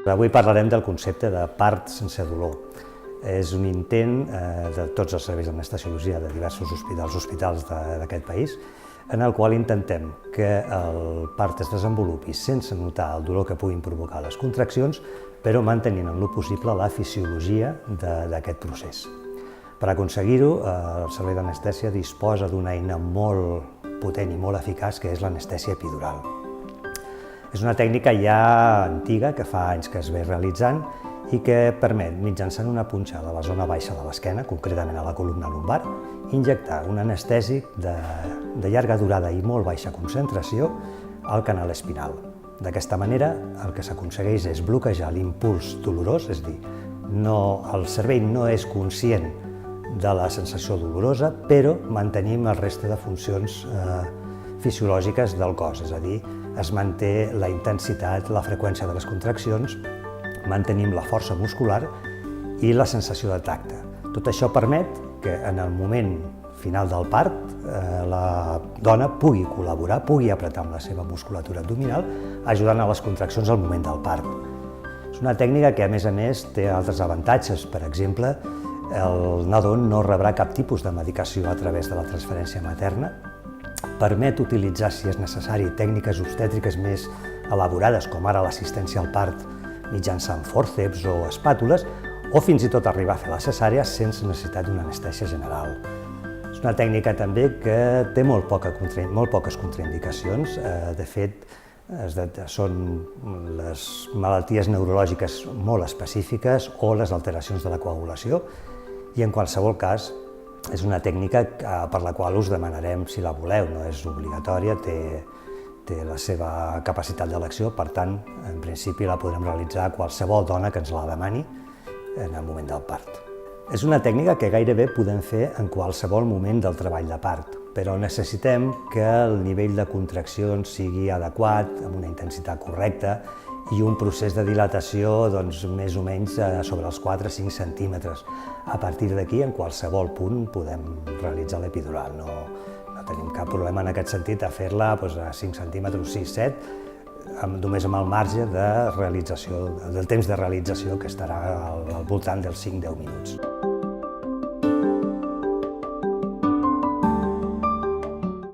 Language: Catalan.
Avui parlarem del concepte de part sense dolor. És un intent de tots els serveis d'anestesiologia de diversos hospitals d'aquest país, en el qual intentem que el part es desenvolupi sense notar el dolor que puguin provocar les contraccions, però mantenint en lo possible la fisiologia d'aquest procés. Per aconseguir-ho, el servei d'anestèsia disposa d'una eina molt potent i molt eficaç, que és l'anestèsia epidural. És una tècnica ja antiga, que fa anys que es ve realitzant i que permet, mitjançant una punxada a la zona baixa de l'esquena, concretament a la columna lumbar, injectar un anestèsic de llarga durada i molt baixa concentració al canal espinal. D'aquesta manera, el que s'aconsegueix és bloquejar l'impuls dolorós, és a dir, el cervell no és conscient de la sensació dolorosa, però mantenim el reste de funcions fisiològiques del cos, és a dir, es manté la intensitat, la freqüència de les contraccions, mantenim la força muscular i la sensació de tacte. Tot això permet que en el moment final del part la dona pugui col·laborar, pugui apretar amb la seva musculatura abdominal, ajudant a les contraccions al moment del part. És una tècnica que, a més, té altres avantatges. Per exemple, el nadó no rebrà cap tipus de medicació a través de la transferència materna, permet utilitzar, si és necessari, tècniques obstètriques més elaborades, com ara l'assistència al part mitjançant fòrceps o espàtules, o fins i tot arribar a fer la cesària sense necessitat d'una anestèsia general. És una tècnica també que té molt poques contraindicacions. De fet, són les malalties neurològiques molt específiques o les alteracions de la coagulació, i en qualsevol cas és una tècnica per la qual us demanarem si la voleu, no és obligatòria, té la seva capacitat d'elecció, per tant, en principi la podrem realitzar a qualsevol dona que ens la demani en el moment del part. És una tècnica que gairebé podem fer en qualsevol moment del treball de part, però necessitem que el nivell de contraccions sigui adequat, amb una intensitat correcta, i un procés de dilatació més o menys sobre els 4-5 centímetres. A partir d'aquí, en qualsevol punt, podem realitzar l'epidural. No tenim cap problema en aquest sentit a fer-la a 5 centímetres, 6-7, només amb el marge de realització, del temps de realització, que estarà al voltant dels 5-10 minuts.